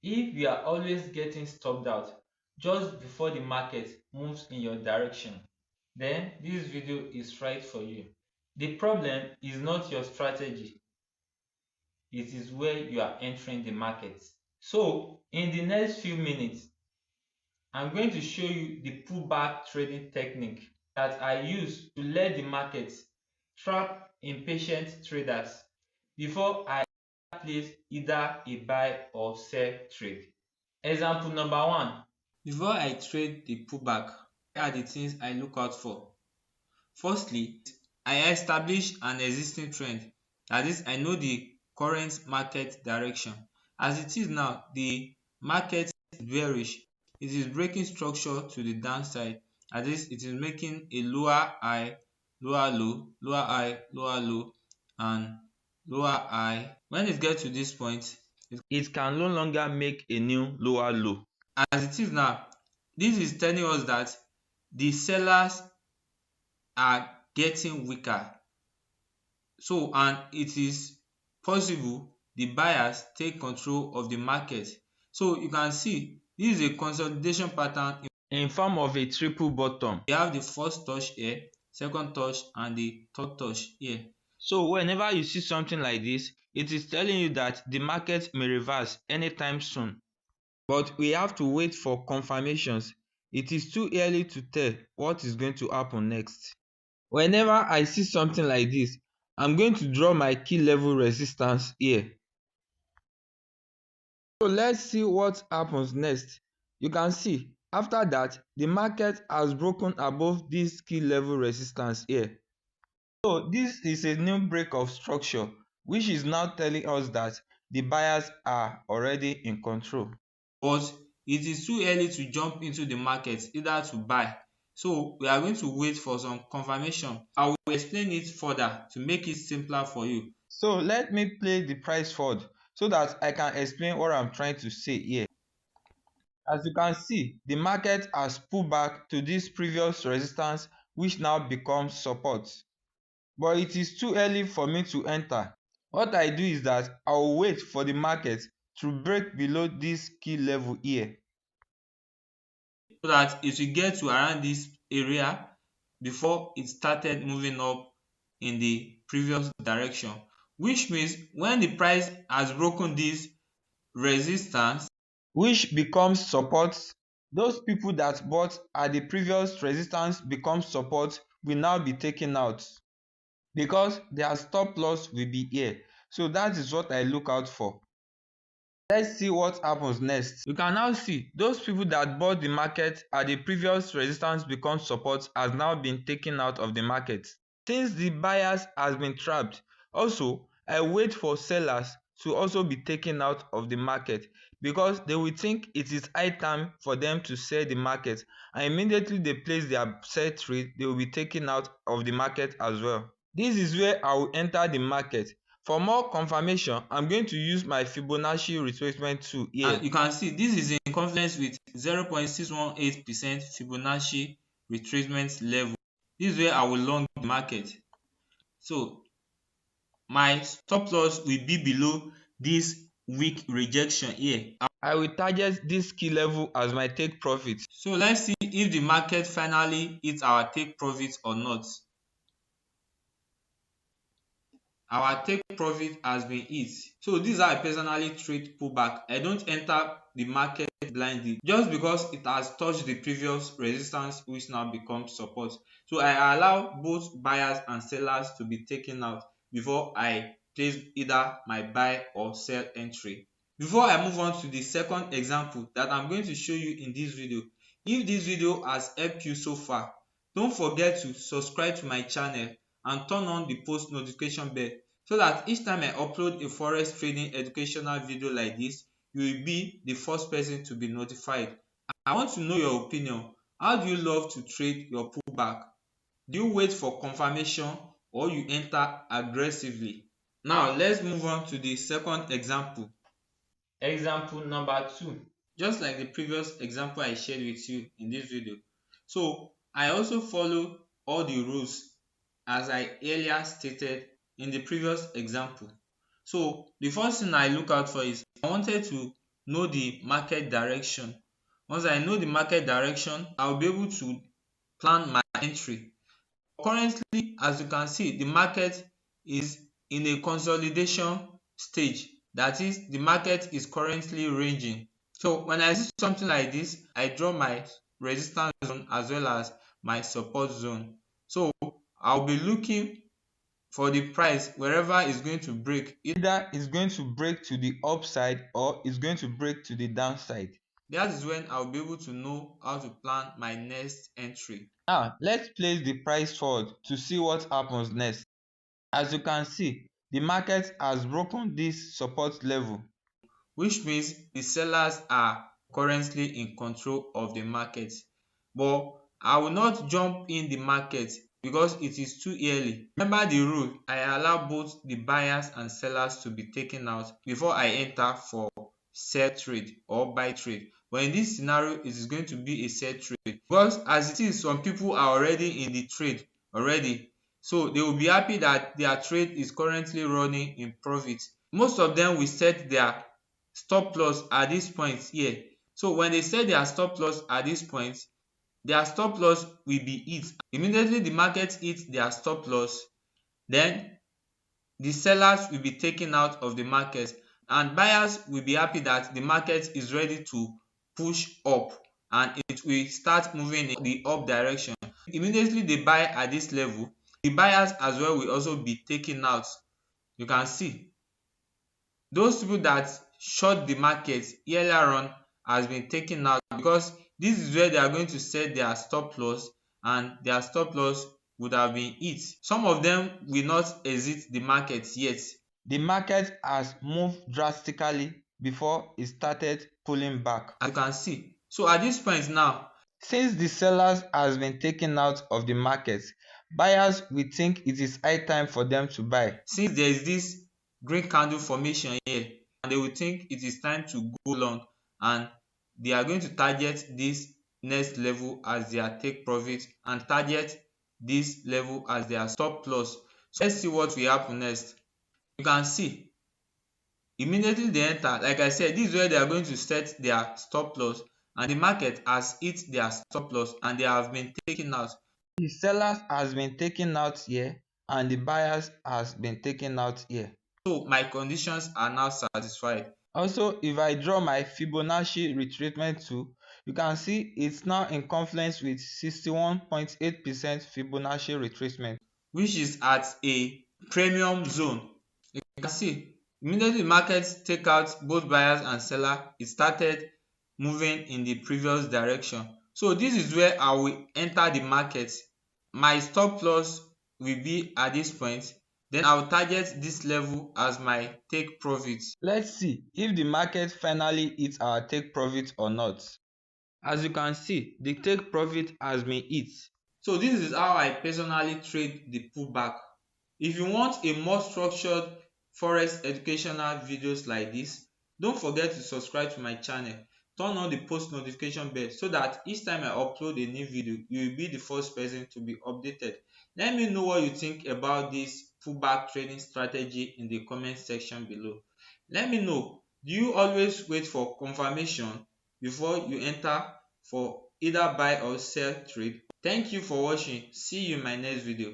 If you are always getting stopped out just before the market moves in your direction, then this video is right for you. The problem is not your strategy, it is where you are entering the market. So in the next few minutes, I'm going to show you the pullback trading technique that I use to let the market trap impatient traders before I place either a buy or sell trade. Example number one. Before I trade the pullback, here are the things I look out for. Firstly, I establish an existing trend. That is, I know the current market direction. As it is now, the market is bearish. It is breaking structure to the downside. That is, it is making a lower high, lower low, lower high, lower low, and lower high. When it gets to this point, it can no longer make a new lower low. As it is now, this is telling us that the sellers are getting weaker. So, and it is possible the buyers take control of the market. So you can see this is a consolidation pattern in form of a triple bottom. We have the first touch here, second touch, and the third touch here. So whenever you see something like this, it is telling you that the market may reverse anytime soon. But we have to wait for confirmations. It is too early to tell what is going to happen next. Whenever I see something like this, I'm going to draw my key level resistance here. So let's see what happens next. You can see after that, the market has broken above this key level resistance here. So this is a new break of structure, which is now telling us that the buyers are already in control. But it is too early to jump into the market either to buy. So we are going to wait for some confirmation. I will explain it further to make it simpler for you. So let me play the price forward so that I can explain what I'm trying to say here. As you can see, the market has pulled back to this previous resistance, which now becomes support. But it is too early for me to enter. What I do is that I will wait for the market to break below this key level here, so that it will get to around this area before it started moving up in the previous direction, which means when the price has broken this resistance, which becomes support, those people that bought at the previous resistance becomes support will now be taken out because their stop loss will be here. So that is what I look out for. Let's see what happens next. You can now see those people that bought the market at the previous resistance become support has now been taken out of the market. Since the buyers has been trapped, also I wait for sellers to also be taken out of the market because they will think it is high time for them to sell the market, and immediately they place their sell trade, they will be taken out of the market as well. This is where I will enter the market. For more confirmation, I'm going to use my Fibonacci retracement tool here. And you can see this is in confidence with 0.618% Fibonacci retracement level. This is where I will long the market. So my stop loss will be below this weak rejection here. I will target this key level as my take profit. So let's see if the market finally hits our take profit or not. Our take profit has been hit. So this is how I personally trade pullback. I don't enter the market blindly just because it has touched the previous resistance, which now becomes support. So I allow both buyers and sellers to be taken out before I place either my buy or sell entry. Before I move on to the second example that I'm going to show you in this video, if this video has helped you so far, don't forget to subscribe to my channel and turn on the post notification bell so that each time I upload a forex trading educational video like this, you will be the first person to be notified. I want to know your opinion. How do you love to trade your pullback? Do you wait for confirmation or you enter aggressively? Now let's move on to the second example. Example number 2. Just like the previous example I shared with you in this video. So I also follow all the rules as I earlier stated in the previous example. So the first thing I look out for is I wanted to know the market direction. Once I know the market direction, I'll be able to plan my entry. Currently, as you can see, the market is in a consolidation stage. That is, the market is currently ranging. So when I see something like this, I draw my resistance zone as well as my support zone. So I'll be looking for the price wherever it's going to break. Either it's going to break to the upside or it's going to break to the downside. That is when I'll be able to know how to plan my next entry. Now, let's place the price forward to see what happens next. As you can see, the market has broken this support level, which means the sellers are currently in control of the market. But I will not jump in the market because it is too early. Remember the rule, I allow both the buyers and sellers to be taken out before I enter for sell trade or buy trade. But in this scenario, it is going to be a sell trade because as it is, some people are already in the trade already. So they will be happy that their trade is currently running in profit. Most of them will set their stop loss at this point here. So when they set their stop loss at this point, their stop loss will be hit. Immediately the market hits their stop loss, then the sellers will be taken out of the market and buyers will be happy that the market is ready to push up and it will start moving in the up direction. Immediately they buy at this level, the buyers as well will also be taken out. You can see those people that short the market earlier on has been taken out because this is where they are going to set their stop loss and their stop loss would have been hit. Some of them will not exit the market yet. The market has moved drastically before it started pulling back, as you can see. So at this point now, since the sellers has been taken out of the market, buyers will think it is high time for them to buy. Since there is this green candle formation here, and they will think it is time to go long and they are going to target this next level as their take profit and target this level as their stop loss. So let's see what will happen next. You can see immediately they enter, like I said, this is where they are going to set their stop loss and the market has hit their stop loss and they have been taken out. The sellers has been taken out here and the buyers has been taken out here. So my conditions are now satisfied. Also, if I draw my Fibonacci retracement tool, you can see it's now in confluence with 61.8% Fibonacci retracement, which is at a premium zone. You can see immediately the market take out both buyers and seller, it started moving in the previous direction. So this is where I will enter the market. My stop loss will be at this point, then I will target this level as my take profit. Let's see if the market finally hits our take profit or not. As you can see, the take profit has been hit. So this is how I personally trade the pullback. If you want a more structured forex educational videos like this, don't forget to subscribe to my channel. Turn on the post notification bell so that each time I upload a new video, you will be the first person to be updated. Let me know what you think about this pullback trading strategy in the comment section below. Let me know, do you always wait for confirmation before you enter for either buy or sell trade? Thank you for watching. See you in my next video.